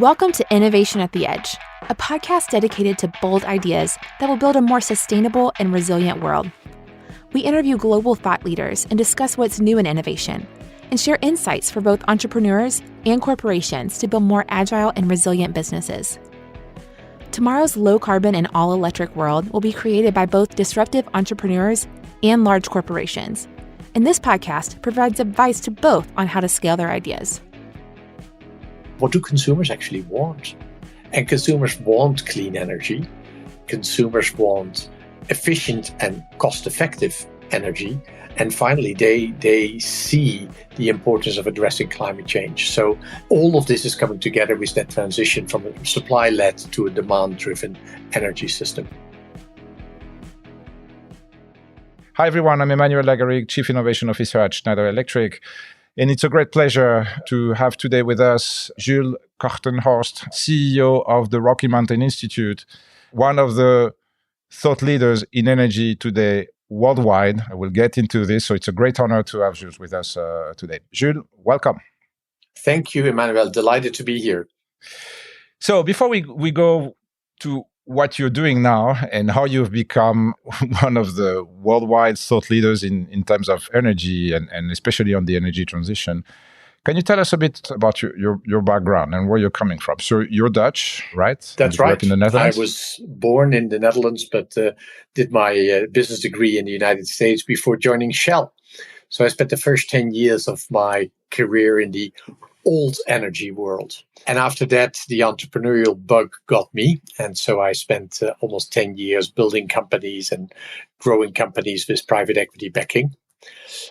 Welcome to Innovation at the Edge, a podcast dedicated to bold ideas that will build a more sustainable and resilient world. We interview global thought leaders and discuss what's new in innovation, and share insights for both entrepreneurs and corporations to build more agile and resilient businesses. Tomorrow's low-carbon and all-electric world will be created by both disruptive entrepreneurs and large corporations, and this podcast provides advice to both on how to scale their ideas. What do consumers actually want? And consumers want clean energy. Consumers want efficient and cost-effective energy. And finally, they see the importance of addressing climate change. So all of this is coming together with that transition from a supply-led to a demand-driven energy system. Hi, everyone. I'm Emmanuel and Chief Innovation Officer at Schneider Electric. And it's a great pleasure to have today with us Jules Kortenhorst, CEO of the Rocky Mountain Institute, one of the thought leaders in energy today worldwide. I will get into this, so it's a great honor to have Jules with us today. Jules, welcome. Thank you, Emmanuel. Delighted to be here. So before we go to what you're doing now and how you've become one of the worldwide thought leaders in terms of energy and especially on the energy transition, can you tell us a bit about your background and where you're coming from? So you're Dutch, right? That's right. In the Netherlands? I was born in the Netherlands, but did my business degree in the United States before joining Shell. So I spent the first 10 years of my career in the old energy world. And after that, the entrepreneurial bug got me. And so I spent almost 10 years building companies and growing companies with private equity backing.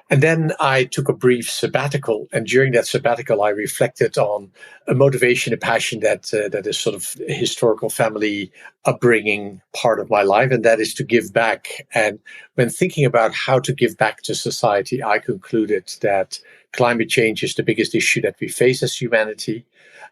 And then I took a brief sabbatical. And during that sabbatical, I reflected on a motivation, a passion that is sort of historical family upbringing part of my life. And that is to give back. And when thinking about how to give back to society, I concluded that climate change is the biggest issue that we face as humanity,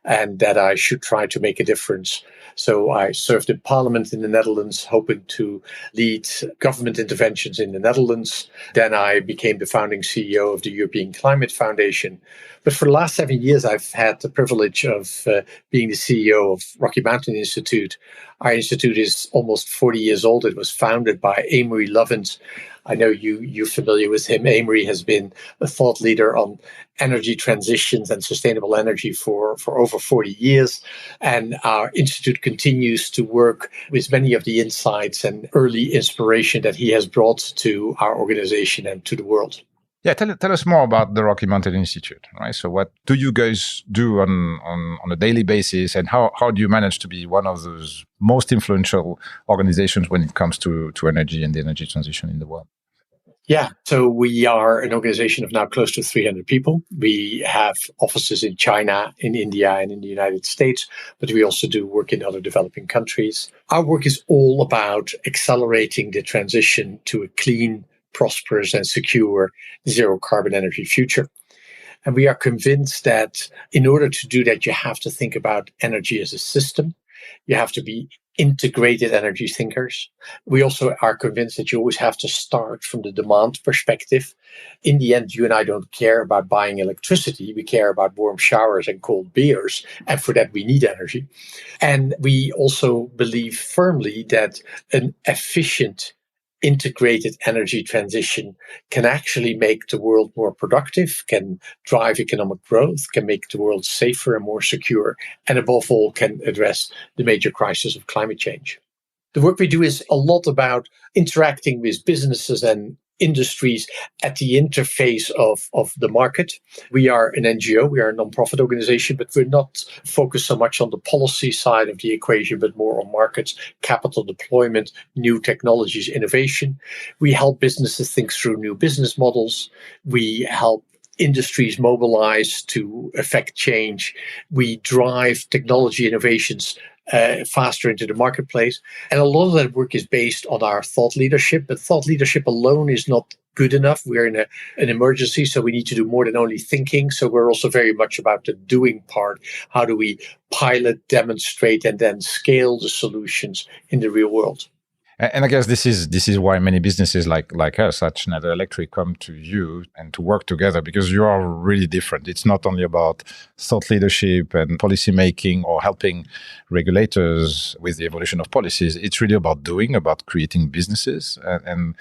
and that I should try to make a difference. So I served in Parliament in the Netherlands, hoping to lead government interventions in the Netherlands. Then I became the founding CEO of the European Climate Foundation. But for the last 7 years, I've had the privilege of being the CEO of Rocky Mountain Institute. Our institute is almost 40 years old. It was founded by Amory Lovins. I know you're familiar with him. Amory has been a thought leader on energy transitions and sustainable energy for over 40 years. And our institute continues to work with many of the insights and early inspiration that he has brought to our organization and to the world. Yeah, tell us more about the Rocky Mountain Institute, right? So what do you guys do on a daily basis, and how do you manage to be one of those most influential organizations when it comes to energy and the energy transition in the world? Yeah, so we are an organization of now close to 300 people. We have offices in China, in India, and in the United States, but we also do work in other developing countries. Our work is all about accelerating the transition to a clean, prosperous, and secure zero carbon energy future. And we are convinced that in order to do that, you have to think about energy as a system. You have to be integrated energy thinkers. We also are convinced that you always have to start from the demand perspective. In the end, you and I don't care about buying electricity. We care about warm showers and cold beers. And for that, we need energy. And we also believe firmly that an efficient integrated energy transition can actually make the world more productive, can drive economic growth, can make the world safer and more secure, and above all, can address the major crisis of climate change. The work we do is a lot about interacting with businesses and industries at the interface of the market. We are an NGO, we are a non-profit organization, but we're not focused so much on the policy side of the equation, but more on markets, capital deployment, new technologies, innovation. We help businesses think through new business models. We help industries mobilize to affect change. We drive technology innovations faster into the marketplace. And a lot of that work is based on our thought leadership, but thought leadership alone is not good enough. We're in an emergency, so we need to do more than only thinking. So we're also very much about the doing part. How do we pilot, demonstrate, and then scale the solutions in the real world? And I guess this is why many businesses like us at Schneider Electric come to you and to work together, because you are really different. It's not only about thought leadership and policy making or helping regulators with the evolution of policies. It's really about creating businesses, and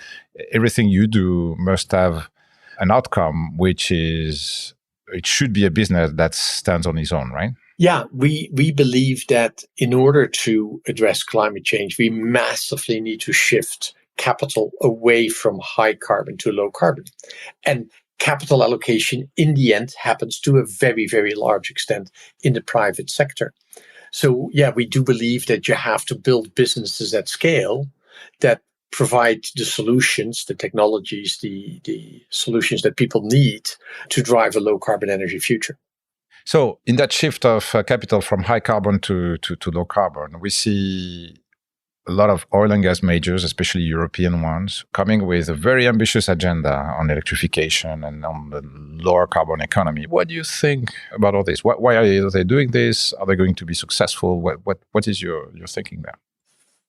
everything you do must have an outcome, which is it should be a business that stands on its own, right? Yeah, we believe that in order to address climate change, we massively need to shift capital away from high carbon to low carbon. And capital allocation in the end happens to a very, very large extent in the private sector. So yeah, we do believe that you have to build businesses at scale that provide the solutions, the technologies, the solutions that people need to drive a low carbon energy future. So in that shift of capital from high carbon to low carbon, we see a lot of oil and gas majors, especially European ones, coming with a very ambitious agenda on electrification and on the lower carbon economy. What do you think about all this? Why are they doing this? Are they going to be successful? What is your thinking there?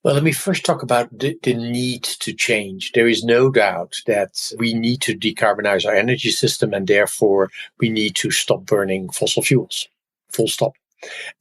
Well, let me first talk about the need to change. There is no doubt that we need to decarbonize our energy system, and therefore we need to stop burning fossil fuels. Full stop.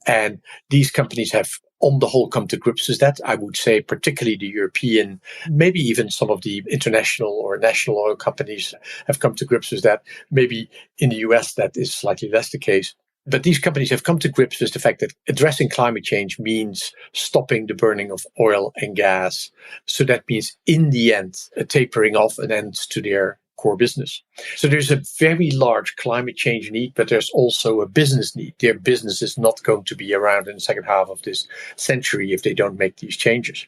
And these companies have on the whole come to grips with that. I would say particularly the European, maybe even some of the international or national oil companies have come to grips with that. Maybe in the US that is slightly less the case. But these companies have come to grips with the fact that addressing climate change means stopping the burning of oil and gas. So that means in the end, a tapering off an end to their core business. So there's a very large climate change need, but there's also a business need. Their business is not going to be around in the second half of this century if they don't make these changes.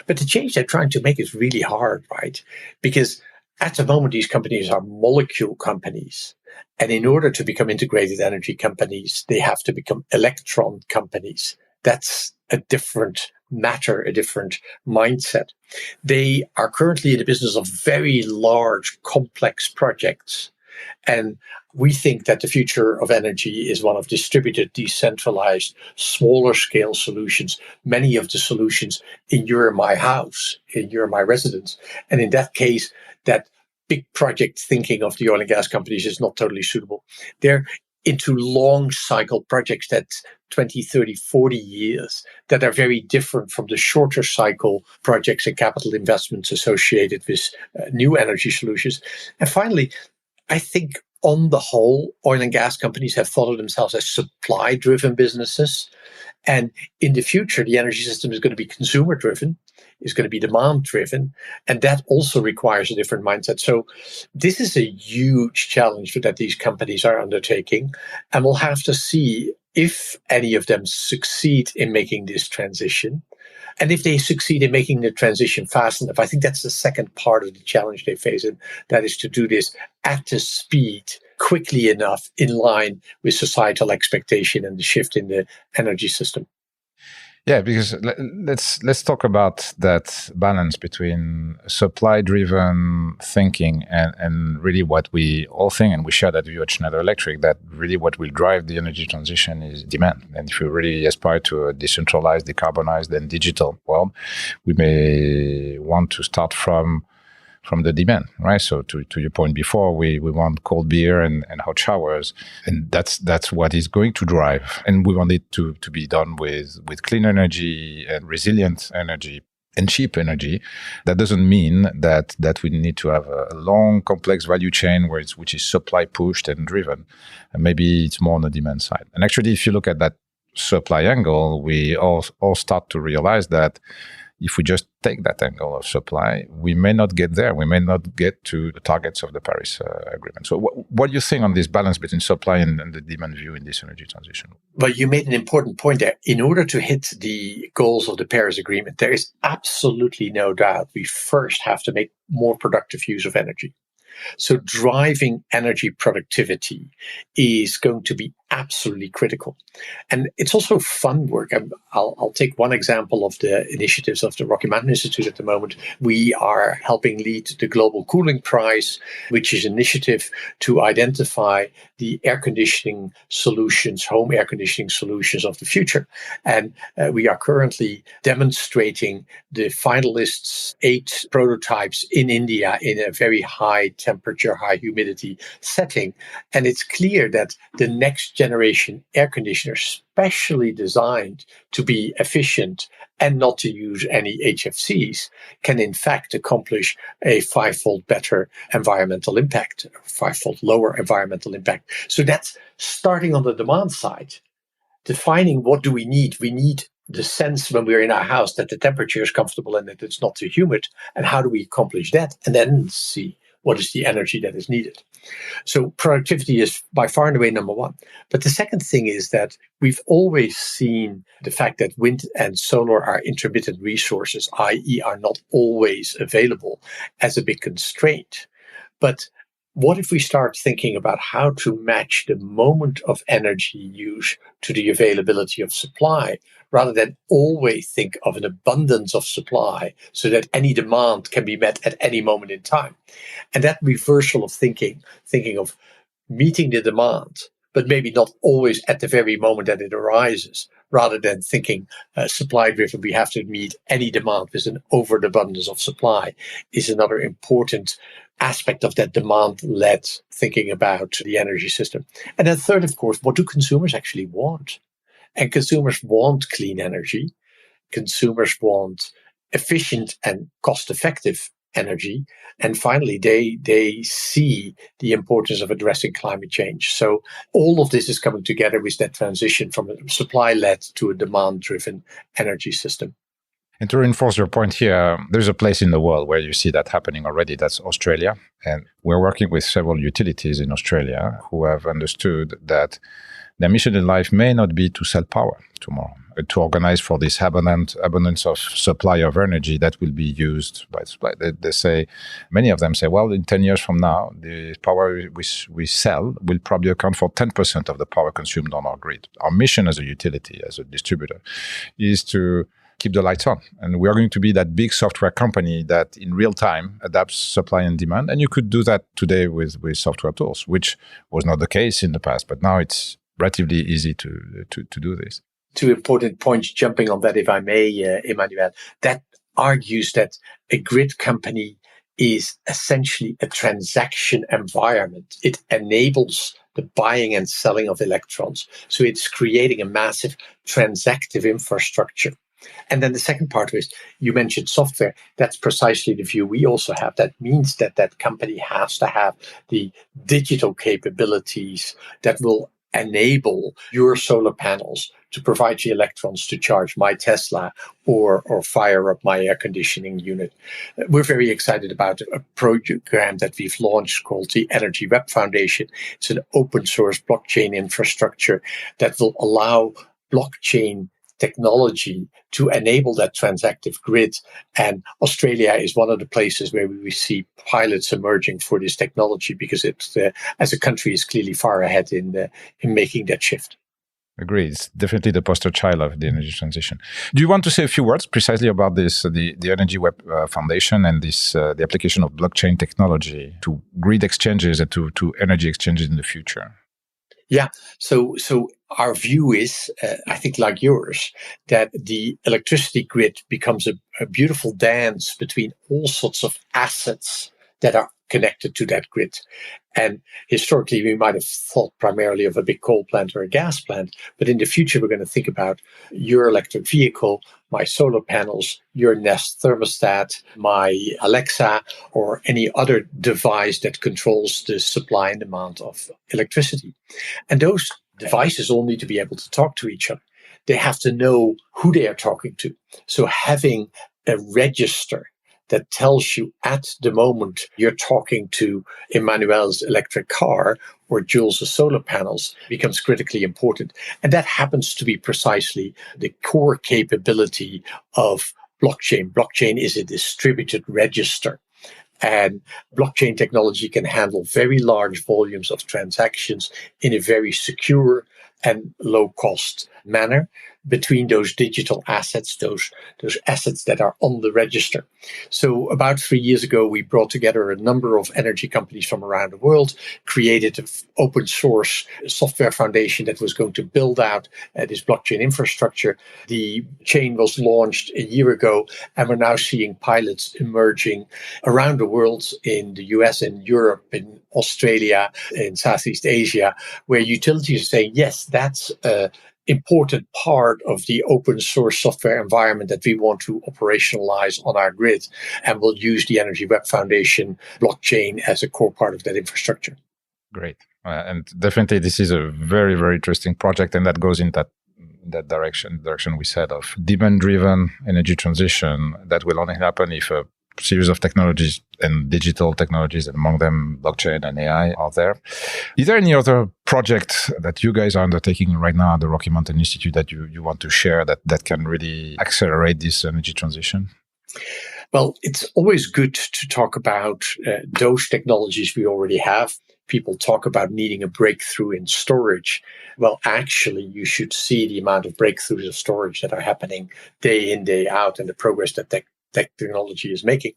But the change they're trying to make is really hard, right? Because at the moment, these companies are molecule companies. And in order to become integrated energy companies, they have to become electron companies. That's a different matter, a different mindset. They are currently in the business of very large, complex projects. And we think that the future of energy is one of distributed, decentralized, smaller scale solutions. Many of the solutions in your my house, in your my residence. And in that case, that big project thinking of the oil and gas companies is not totally suitable. They're into long cycle projects that 20, 30, 40 years that are very different from the shorter cycle projects and capital investments associated with new energy solutions. And finally, I think on the whole, oil and gas companies have thought of themselves as supply-driven businesses. And in the future, the energy system is going to be consumer-driven, is going to be demand-driven, and that also requires a different mindset. So this is a huge challenge that these companies are undertaking, and we'll have to see if any of them succeed in making this transition. And if they succeed in making the transition fast enough, I think that's the second part of the challenge they face, and that is to do this at the speed, quickly enough, in line with societal expectation and the shift in the energy system. Yeah, because let's talk about that balance between supply-driven thinking and really what we all think, and we share that view at Schneider Electric, that really what will drive the energy transition is demand. And if you really aspire to a decentralized, decarbonized, and digital world, we may want to start from the demand, right? So to your point before, we want cold beer and hot showers, and that's what is going to drive. And we want it to be done with clean energy and resilient energy and cheap energy. That doesn't mean that we need to have a long, complex value chain which is supply pushed and driven. And maybe it's more on the demand side. And actually, if you look at that supply angle, we all start to realize that if we just take that angle of supply, we may not get there. We may not get to the targets of the Paris Agreement. So what do you think on this balance between supply and the demand view in this energy transition? Well, you made an important point there. In order to hit the goals of the Paris Agreement, there is absolutely no doubt we first have to make more productive use of energy. So driving energy productivity is going to be absolutely critical. And it's also fun work. I'll take one example of the initiatives of the Rocky Mountain Institute at the moment. We are helping lead the Global Cooling Prize, which is an initiative to identify the air conditioning solutions, home air conditioning solutions of the future. And we are currently demonstrating the finalists' 8 prototypes in India in a very high temperature, high humidity setting. And it's clear that the next generation air conditioners, specially designed to be efficient and not to use any HFCs, can in fact accomplish a 5-fold better environmental impact, 5-fold lower environmental impact. So that's starting on the demand side, defining what do we need. We need the sense when we're in our house that the temperature is comfortable and that it's not too humid. And how do we accomplish that? And then see what is the energy that is needed. So productivity is by far and away number one. But the second thing is that we've always seen the fact that wind and solar are intermittent resources, i.e. are not always available, as a big constraint. But what if we start thinking about how to match the moment of energy use to the availability of supply, rather than always think of an abundance of supply so that any demand can be met at any moment in time? And that reversal of thinking of meeting the demand, but maybe not always at the very moment that it arises, rather than thinking supply driven, we have to meet any demand with an overabundance of supply, is another important aspect of that demand-led thinking about the energy system. And then third, of course, what do consumers actually want? And consumers want clean energy. Consumers want efficient and cost-effective energy. And finally, they see the importance of addressing climate change. So all of this is coming together with that transition from a supply-led to a demand-driven energy system. And to reinforce your point here, there's a place in the world where you see that happening already. That's Australia. And we're working with several utilities in Australia who have understood that their mission in life may not be to sell power tomorrow, to organize for this abundance of supply of energy that will be used by supply. They say, many of them say, well, in 10 years from now, the power we sell will probably account for 10% of the power consumed on our grid. Our mission as a utility, as a distributor, is to keep the lights on. And we are going to be that big software company that in real time adapts supply and demand. And you could do that today with software tools, which was not the case in the past. But now it's relatively easy to do this. 2 important points jumping on that, if I may, Emmanuel. That argues that a grid company is essentially a transaction environment. It enables the buying and selling of electrons. So it's creating a massive transactive infrastructure. And then the second part is, you mentioned software. That's precisely the view we also have. That means that company has to have the digital capabilities that will enable your solar panels to provide the electrons to charge my Tesla or fire up my air conditioning unit. We're very excited about a program that we've launched called the Energy Web Foundation. It's an open source blockchain infrastructure that will allow blockchain technology to enable that transactive grid. And Australia is one of the places where we see pilots emerging for this technology, because it, as a country, is clearly far ahead in making that shift. Agreed. It's definitely the poster child of the energy transition. Do you want to say a few words precisely about this, the Energy Web Foundation and this the application of blockchain technology to grid exchanges and to energy exchanges in the future? Yeah. So our view is, I think like yours, that the electricity grid becomes a beautiful dance between all sorts of assets that are connected to that grid. And historically, we might have thought primarily of a big coal plant or a gas plant, but in the future, we're going to think about your electric vehicle, my solar panels, your Nest thermostat, my Alexa, or any other device that controls the supply and demand of electricity. And those devices all need to be able to talk to each other. They have to know who they are talking to. So having a register that tells you at the moment you're talking to Emmanuel's electric car or Jules' solar panels becomes critically important. And that happens to be precisely the core capability of blockchain. Blockchain is a distributed register. And blockchain technology can handle very large volumes of transactions in a very secure, and low cost manner between those digital assets, those assets that are on the register. So about 3 years ago, we brought together a number of energy companies from around the world, created an open source software foundation that was going to build out this blockchain infrastructure. The chain was launched a year ago, and we're now seeing pilots emerging around the world in the US, in Europe, in Australia, in Southeast Asia, where utilities are saying, yes, that's an important part of the open source software environment that we want to operationalize on our grid, and we'll use the Energy Web Foundation blockchain as a core part of that infrastructure. Great. And definitely this is a very, very interesting project, and that goes in that direction we said of demand-driven energy transition that will only happen if a series of technologies and digital technologies, and among them blockchain and AI, are there. Is there any other project that you guys are undertaking right now at the Rocky Mountain Institute that you want to share that can really accelerate this energy transition? Well, it's always good to talk about those technologies we already have. People talk about needing a breakthrough in storage. Well, actually, you should see the amount of breakthroughs of storage that are happening day in, day out, and the progress that technology is making.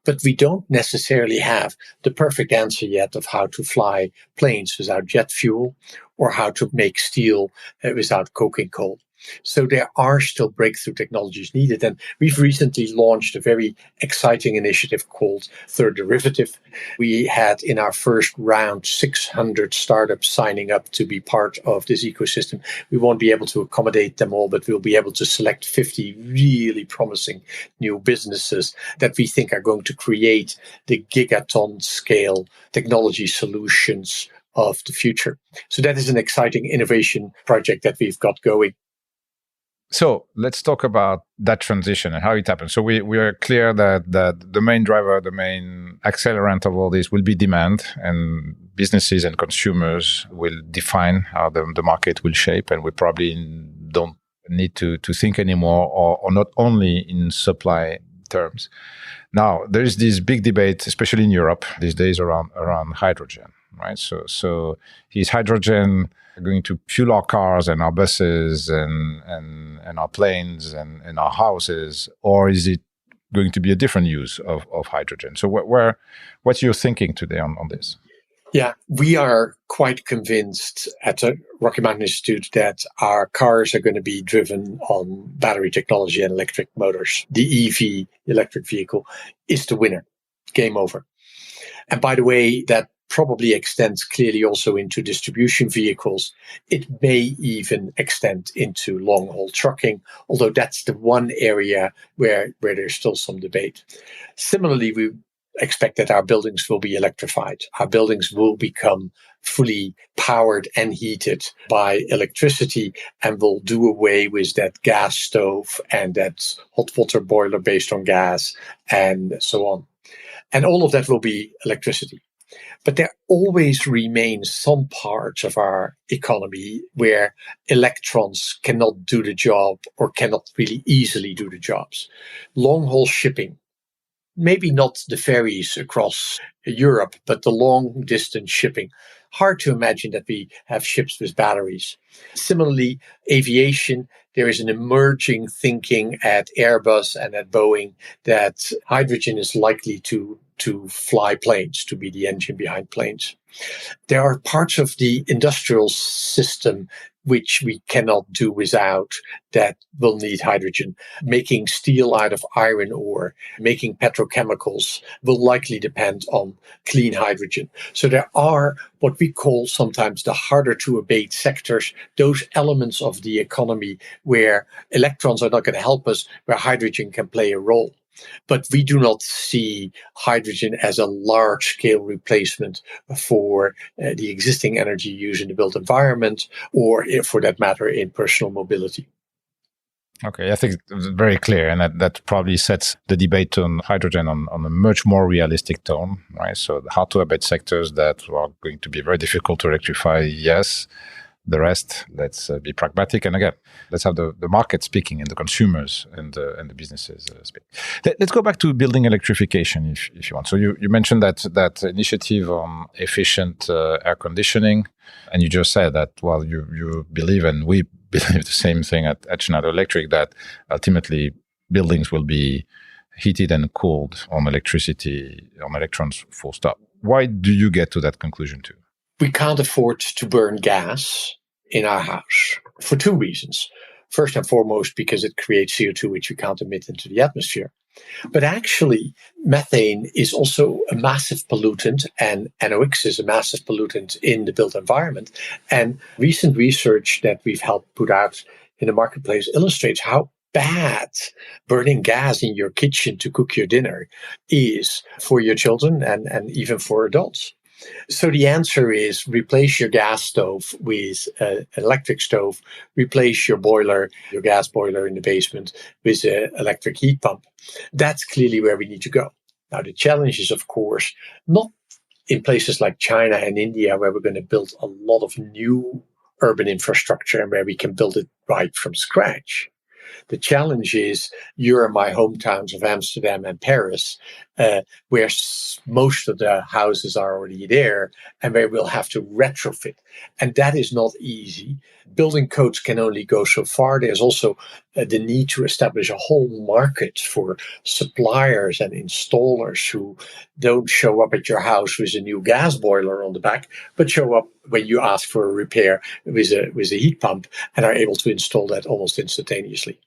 But we don't necessarily have the perfect answer yet of how to fly planes without jet fuel, or how to make steel without coking coal. So there are still breakthrough technologies needed. And we've recently launched a very exciting initiative called Third Derivative. We had in our first round 600 startups signing up to be part of this ecosystem. We won't be able to accommodate them all, but we'll be able to select 50 really promising new businesses that we think are going to create the gigaton scale technology solutions of the future. So that is an exciting innovation project that we've got going. So let's talk about that transition and how it happens. So we are clear that the main driver, the main accelerant of all this will be demand, and businesses and consumers will define how the market will shape, and we probably don't need to think anymore or not only in supply terms. Now, there is this big debate, especially in Europe these days, around hydrogen, right? So is hydrogen going to fuel our cars and our buses and our planes and our houses, or is it going to be a different use of hydrogen? So what's your thinking today on this? Yeah, we are quite convinced at the Rocky Mountain Institute that our cars are going to be driven on battery technology and electric motors. The EV, electric vehicle, is the winner. Game over. And by the way, that probably extends clearly also into distribution vehicles. It may even extend into long-haul trucking, although that's the one area where there's still some debate. Similarly, we expect that our buildings will be electrified. Our buildings will become fully powered and heated by electricity, and will do away with that gas stove and that hot water boiler based on gas and so on. And all of that will be electricity. But there always remains some parts of our economy where electrons cannot do the job or cannot really easily do the jobs. Long-haul shipping, maybe not the ferries across Europe, but the long-distance shipping. Hard to imagine that we have ships with batteries. Similarly, aviation, there is an emerging thinking at Airbus and at Boeing that hydrogen is likely to fly planes, to be the engine behind planes. There are parts of the industrial system which we cannot do without that will need hydrogen. Making steel out of iron ore, making petrochemicals will likely depend on clean hydrogen. So there are what we call sometimes the harder to abate sectors, those elements of the economy where electrons are not going to help us, where hydrogen can play a role. But we do not see hydrogen as a large-scale replacement for the existing energy use in the built environment, or for that matter, in personal mobility. Okay, I think it's very clear, and that probably sets the debate on hydrogen on a much more realistic tone, right? So the hard to abate sectors that are going to be very difficult to electrify, yes. The rest, let's be pragmatic. And again, let's have the market speaking and the consumers and the businesses speak. Let's go back to building electrification, if you want. So you mentioned that initiative on efficient air conditioning, and you just said that, well, you believe, and we believe the same thing at Schneider Electric, that ultimately buildings will be heated and cooled on electricity, on electrons, full stop. Why do you get to that conclusion too? We can't afford to burn gas in our house for two reasons. First and foremost, because it creates CO2, which we can't emit into the atmosphere. But actually, methane is also a massive pollutant, and NOx is a massive pollutant in the built environment. And recent research that we've helped put out in the marketplace illustrates how bad burning gas in your kitchen to cook your dinner is for your children and even for adults. So the answer is replace your gas stove with an electric stove, replace your boiler, your gas boiler in the basement with an electric heat pump. That's clearly where we need to go. Now, the challenge is, of course, not in places like China and India, where we're going to build a lot of new urban infrastructure and where we can build it right from scratch. The challenge is you're in my hometowns of Amsterdam and Paris, where most of the houses are already there and where we'll have to retrofit. And that is not easy. Building codes can only go so far. There's also the need to establish a whole market for suppliers and installers who don't show up at your house with a new gas boiler on the back, but show up when you ask for a repair with a heat pump and are able to install that almost instantaneously.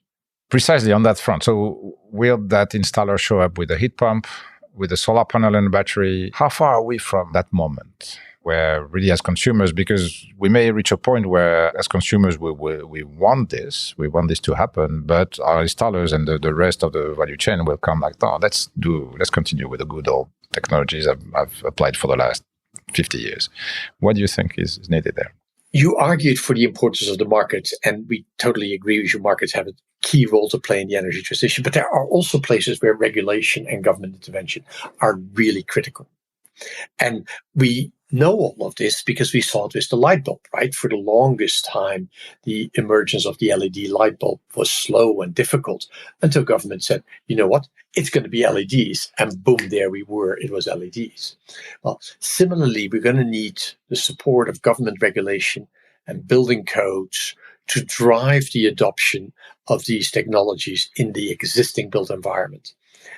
Precisely on that front. So will that installer show up with a heat pump, with a solar panel and a battery? How far are we from that moment where really as consumers, because we may reach a point where as consumers we want this to happen, but our installers and the rest of the value chain will come like, oh, let's continue with the good old technologies I've applied for the last 50 years. What do you think is needed there? You argued for the importance of the market, and we totally agree with you. Markets have a key role to play in the energy transition, but there are also places where regulation and government intervention are really critical. And we know all of this because we saw it with the light bulb, right? For the longest time, the emergence of the LED light bulb was slow and difficult until government said, you know what? It's going to be LEDs. And boom, there we were. It was LEDs. Well, similarly, we're going to need the support of government regulation and building codes to drive the adoption of these technologies in the existing built environment.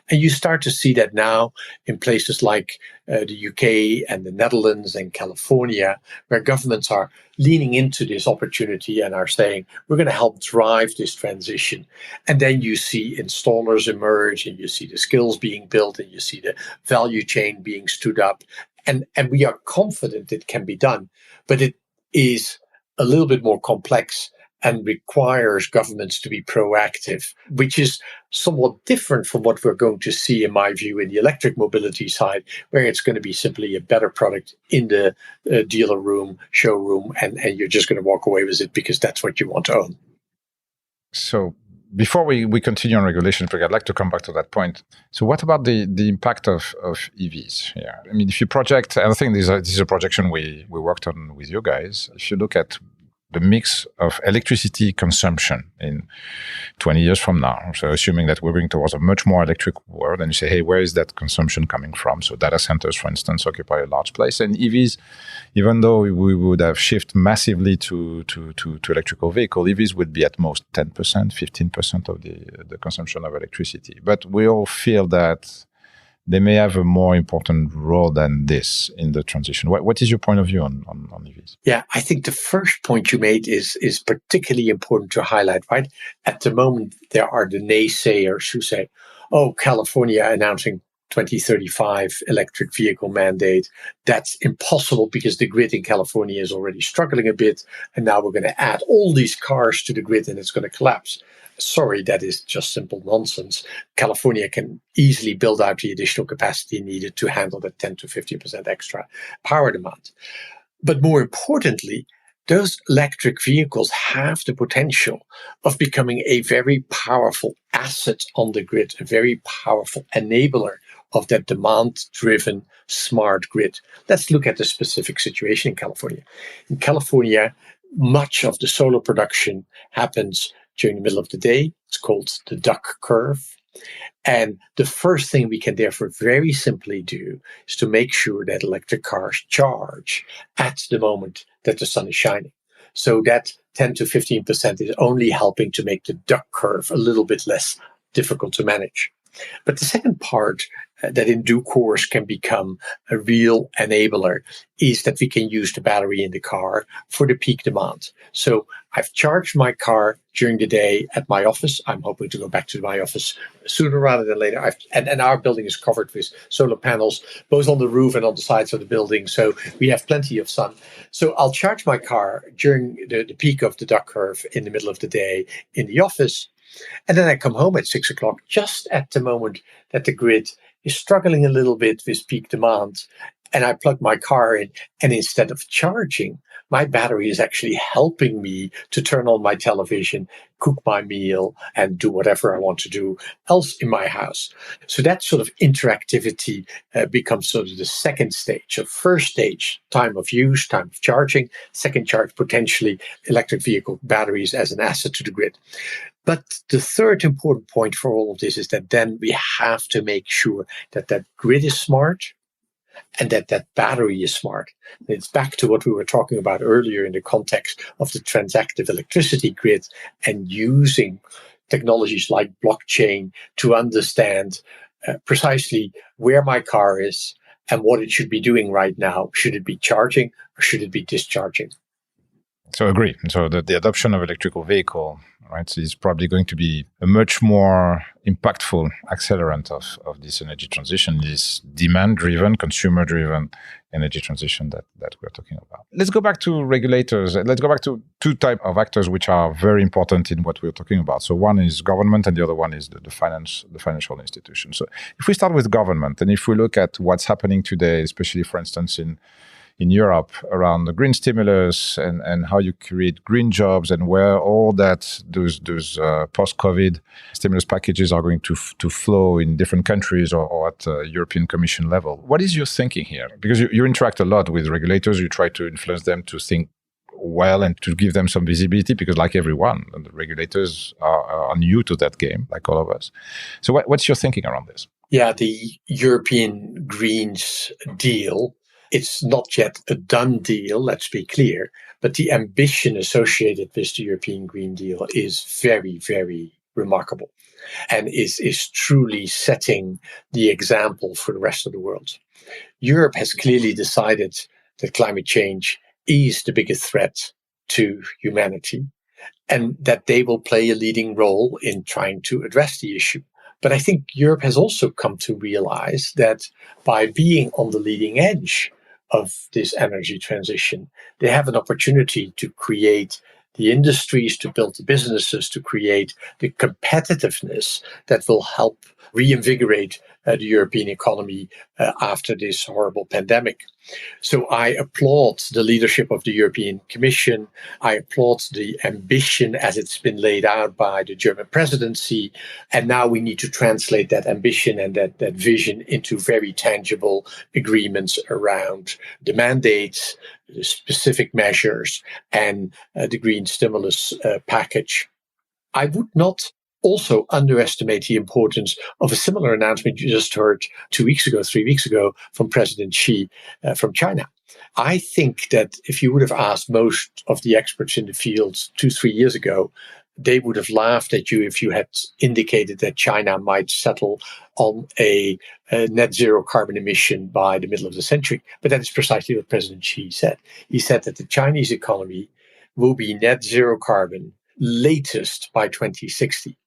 And you start to see that now in places like the UK and the Netherlands and California, where governments are leaning into this opportunity and are saying, we're going to help drive this transition. And then you see installers emerge, and you see the skills being built, and you see the value chain being stood up. And we are confident it can be done, but it is a little bit more complex and requires governments to be proactive, which is somewhat different from what we're going to see, in my view, in the electric mobility side, where it's going to be simply a better product in the dealer room, showroom, and you're just going to walk away with it because that's what you want to own. So before we continue on regulation, I'd like to come back to that point. So what about the impact of EVs here? I mean, if you project, and I think this is a projection we worked on with you guys, if you look at the mix of electricity consumption in 20 years from now. So assuming that we're going towards a much more electric world, and you say, hey, where is that consumption coming from? So data centers, for instance, occupy a large place. And EVs, even though we would have shifted massively to electrical vehicle, EVs would be at most 10%, 15% of the consumption of electricity. But we all feel that they may have a more important role than this in the transition. What is your point of view on EVs? Yeah, I think the first point you made is particularly important to highlight, right? At the moment, there are the naysayers who say, oh, California announcing 2035 electric vehicle mandate. That's impossible because the grid in California is already struggling a bit. And now we're going to add all these cars to the grid and it's going to collapse. Sorry, that is just simple nonsense. California can easily build out the additional capacity needed to handle the 10 to 50% extra power demand. But more importantly, those electric vehicles have the potential of becoming a very powerful asset on the grid, a very powerful enabler of that demand-driven smart grid. Let's look at the specific situation in California. In California, much of the solar production happens during the middle of the day. It's called the duck curve. And the first thing we can therefore very simply do is to make sure that electric cars charge at the moment that the sun is shining. So that 10 to 15% is only helping to make the duck curve a little bit less difficult to manage. But the second part that in due course can become a real enabler is that we can use the battery in the car for the peak demand. So I've charged my car during the day at my office. I'm hoping to go back to my office sooner rather than later. And our building is covered with solar panels, both on the roof and on the sides of the building. So we have plenty of sun. So I'll charge my car during the peak of the duck curve in the middle of the day in the office. And then I come home at 6 o'clock, just at the moment that the grid is struggling a little bit with peak demand. And I plug my car in, and instead of charging, my battery is actually helping me to turn on my television, cook my meal, and do whatever I want to do else in my house. So that sort of interactivity becomes sort of the second stage. So first stage, time of use, time of charging. Second charge, potentially electric vehicle batteries as an asset to the grid. But the third important point for all of this is that then we have to make sure that that grid is smart and that that battery is smart. And it's back to what we were talking about earlier in the context of the transactive electricity grid and using technologies like blockchain to understand precisely where my car is and what it should be doing right now. Should it be charging or should it be discharging? So agree. So the adoption of electrical vehicle, right, is probably going to be a much more impactful accelerant of this energy transition, this demand-driven, consumer-driven energy transition that we're talking about. Let's go back to regulators. Let's go back to two types of actors which are very important in what we're talking about. So one is government and the other one is the financial institution. So if we start with government and if we look at what's happening today, especially, for instance, in Europe around the green stimulus and how you create green jobs and where all those post-COVID stimulus packages are going to flow in different countries or at European Commission level. What is your thinking here? Because you interact a lot with regulators, you try to influence them to think well and to give them some visibility because like everyone, the regulators are new to that game, like all of us. So what's your thinking around this? Yeah, the European Greens deal, it's not yet a done deal, let's be clear, but the ambition associated with the European Green Deal is very, very remarkable and is truly setting the example for the rest of the world. Europe has clearly decided that climate change is the biggest threat to humanity and that they will play a leading role in trying to address the issue. But I think Europe has also come to realize that by being on the leading edge of this energy transition, they have an opportunity to create the industries, to build the businesses, to create the competitiveness that will help reinvigorate the European economy after this horrible pandemic. So I applaud the leadership of the European Commission. I applaud the ambition as it's been laid out by the German presidency. And now we need to translate that ambition and that vision into very tangible agreements around the mandates, the specific measures, and the green stimulus package. I would not also underestimate the importance of a similar announcement you just heard 3 weeks ago from President Xi from China. I think that if you would have asked most of the experts in the field 2-3 years ago, they would have laughed at you if you had indicated that China might settle on a net zero carbon emission by the middle of the century. But that is precisely what President Xi said. He said that the Chinese economy will be net zero carbon latest by 2060.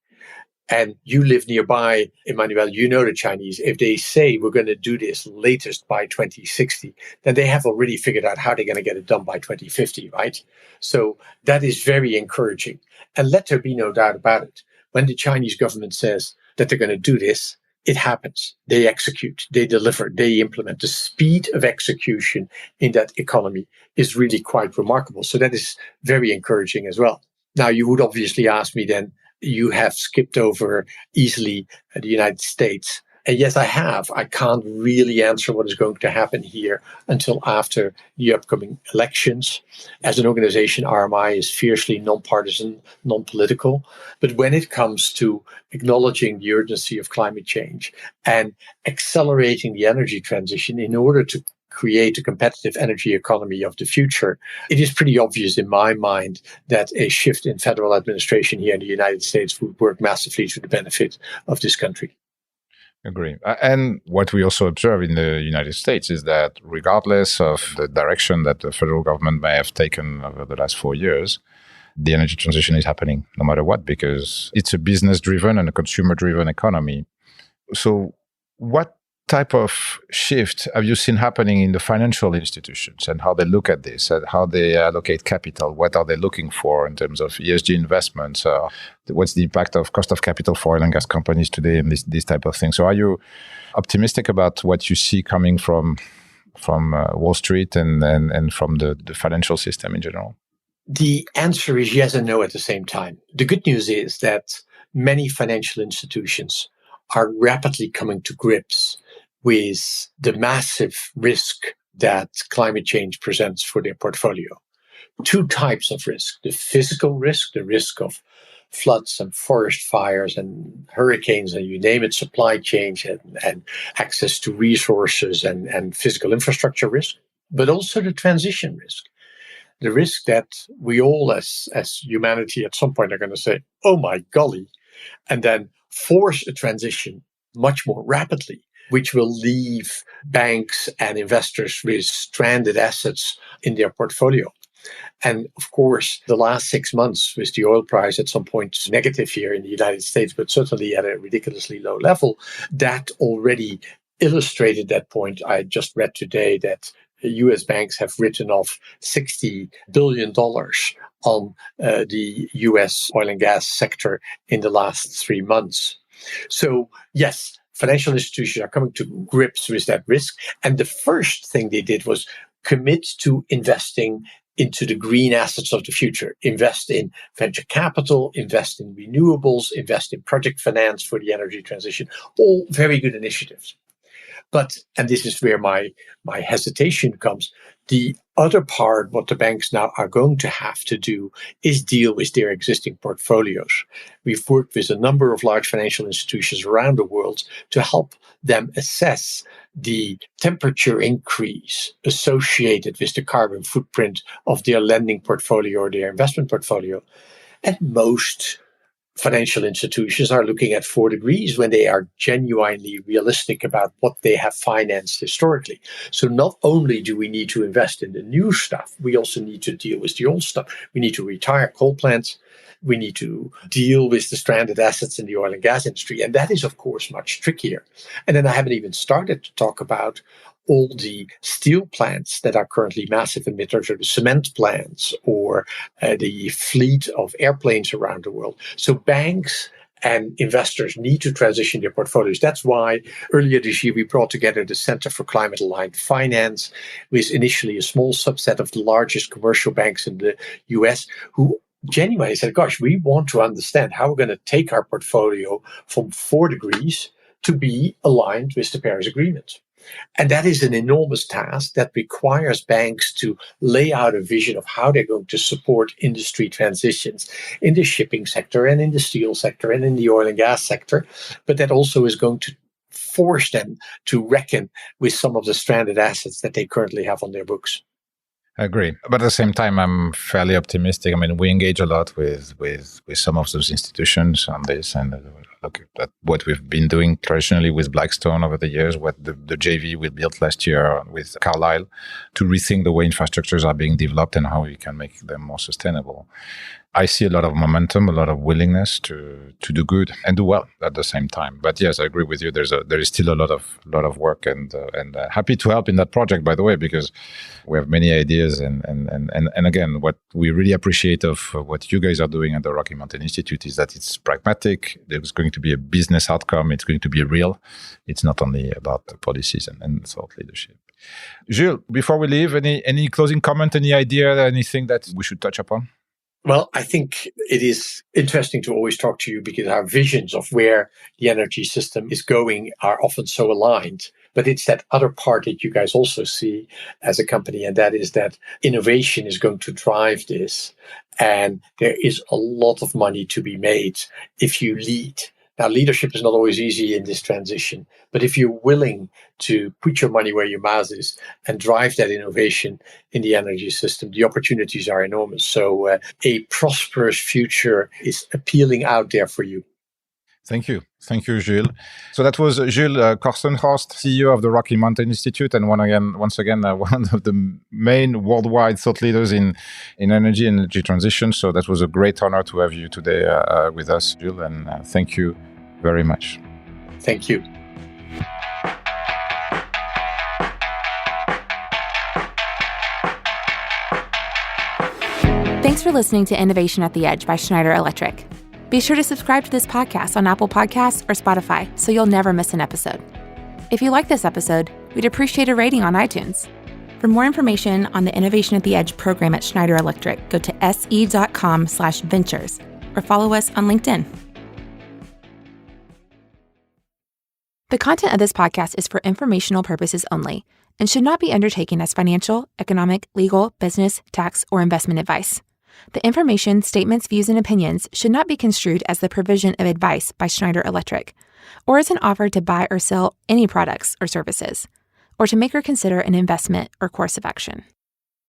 And you live nearby, Emmanuel, you know the Chinese. If they say we're going to do this latest by 2060, then they have already figured out how they're going to get it done by 2050, right? So that is very encouraging. And let there be no doubt about it. When the Chinese government says that they're going to do this, it happens. They execute, they deliver, they implement. The speed of execution in that economy is really quite remarkable. So that is very encouraging as well. Now, you would obviously ask me then, you have skipped over easily the United States. And yes, I have. I can't really answer what is going to happen here until after the upcoming elections. As an organization, RMI is fiercely nonpartisan, non-political. But when it comes to acknowledging the urgency of climate change and accelerating the energy transition in order to create a competitive energy economy of the future, it is pretty obvious in my mind that a shift in federal administration here in the United States would work massively to the benefit of this country. Agree. And what we also observe in the United States is that regardless of the direction that the federal government may have taken over the last 4 years, the energy transition is happening no matter what, because it's a business-driven and a consumer-driven economy. So what type of shift have you seen happening in the financial institutions and how they look at this and how they allocate capital? What are they looking for in terms of ESG investments? What's the impact of cost of capital for oil and gas companies today and this type of thing? So are you optimistic about what you see coming from Wall Street and from the financial system in general? The answer is yes and no at the same time. The good news is that many financial institutions are rapidly coming to grips with the massive risk that climate change presents for their portfolio. Two types of risk: the physical risk, the risk of floods and forest fires and hurricanes and you name it, supply chain and access to resources and physical infrastructure risk, but also the transition risk. The risk that we all as humanity at some point are going to say, oh my golly, and then force a transition much more rapidly, which will leave banks and investors with stranded assets in their portfolio. And of course, the last 6 months with the oil price at some point negative here in the United States, but certainly at a ridiculously low level, that already illustrated that point. I just read today that US banks have written off $60 billion on the US oil and gas sector in the last 3 months. So yes, financial institutions are coming to grips with that risk. And the first thing they did was commit to investing into the green assets of the future, invest in venture capital, invest in renewables, invest in project finance for the energy transition, all very good initiatives. But, and this is where my hesitation comes, the other part, what the banks now are going to have to do is deal with their existing portfolios. We've worked with a number of large financial institutions around the world to help them assess the temperature increase associated with the carbon footprint of their lending portfolio or their investment portfolio. And most financial institutions are looking at 4 degrees when they are genuinely realistic about what they have financed historically. So not only do we need to invest in the new stuff, we also need to deal with the old stuff. We need to retire coal plants. We need to deal with the stranded assets in the oil and gas industry. And that is, of course, much trickier. And then I haven't even started to talk about all the steel plants that are currently massive emitters, or the cement plants, or the fleet of airplanes around the world. So banks and investors need to transition their portfolios. That's why earlier this year we brought together the Center for Climate Aligned Finance with initially a small subset of the largest commercial banks in the US who genuinely said, gosh, we want to understand how we're going to take our portfolio from 4 degrees to be aligned with the Paris Agreement. And that is an enormous task that requires banks to lay out a vision of how they're going to support industry transitions in the shipping sector and in the steel sector and in the oil and gas sector. But that also is going to force them to reckon with some of the stranded assets that they currently have on their books. I agree. But at the same time, I'm fairly optimistic. I mean, we engage a lot with some of those institutions on this, and look at what we've been doing traditionally with Blackstone over the years, what the JV we built last year with Carlyle, to rethink the way infrastructures are being developed and how we can make them more sustainable. I see a lot of momentum, a lot of willingness to do good and do well at the same time. But yes, I agree with you. There is still a lot of work, and happy to help in that project, by the way, because we have many ideas. And again, what we really appreciate of what you guys are doing at the Rocky Mountain Institute is that it's pragmatic. There's going to be a business outcome. It's going to be real. It's not only about the policies and thought leadership. Jules, before we leave, any closing comment, any idea, anything that we should touch upon? Well, I think it is interesting to always talk to you because our visions of where the energy system is going are often so aligned. But it's that other part that you guys also see as a company, and that is that innovation is going to drive this. And there is a lot of money to be made if you lead. Now, leadership is not always easy in this transition, but if you're willing to put your money where your mouth is and drive that innovation in the energy system, the opportunities are enormous. So a prosperous future is appealing out there for you. Thank you. Thank you, Jules. So that was Jules Kortenhorst, CEO of the Rocky Mountain Institute, and once again, one of the main worldwide thought leaders in energy transition. So that was a great honor to have you today with us, Jules, and thank you very much. Thank you. Thanks for listening to Innovation at the Edge by Schneider Electric. Be sure to subscribe to this podcast on Apple Podcasts or Spotify so you'll never miss an episode. If you like this episode, we'd appreciate a rating on iTunes. For more information on the Innovation at the Edge program at Schneider Electric, go to se.com/ventures or follow us on LinkedIn. The content of this podcast is for informational purposes only and should not be undertaken as financial, economic, legal, business, tax, or investment advice. The information, statements, views, and opinions should not be construed as the provision of advice by Schneider Electric, or as an offer to buy or sell any products or services, or to make or consider an investment or course of action.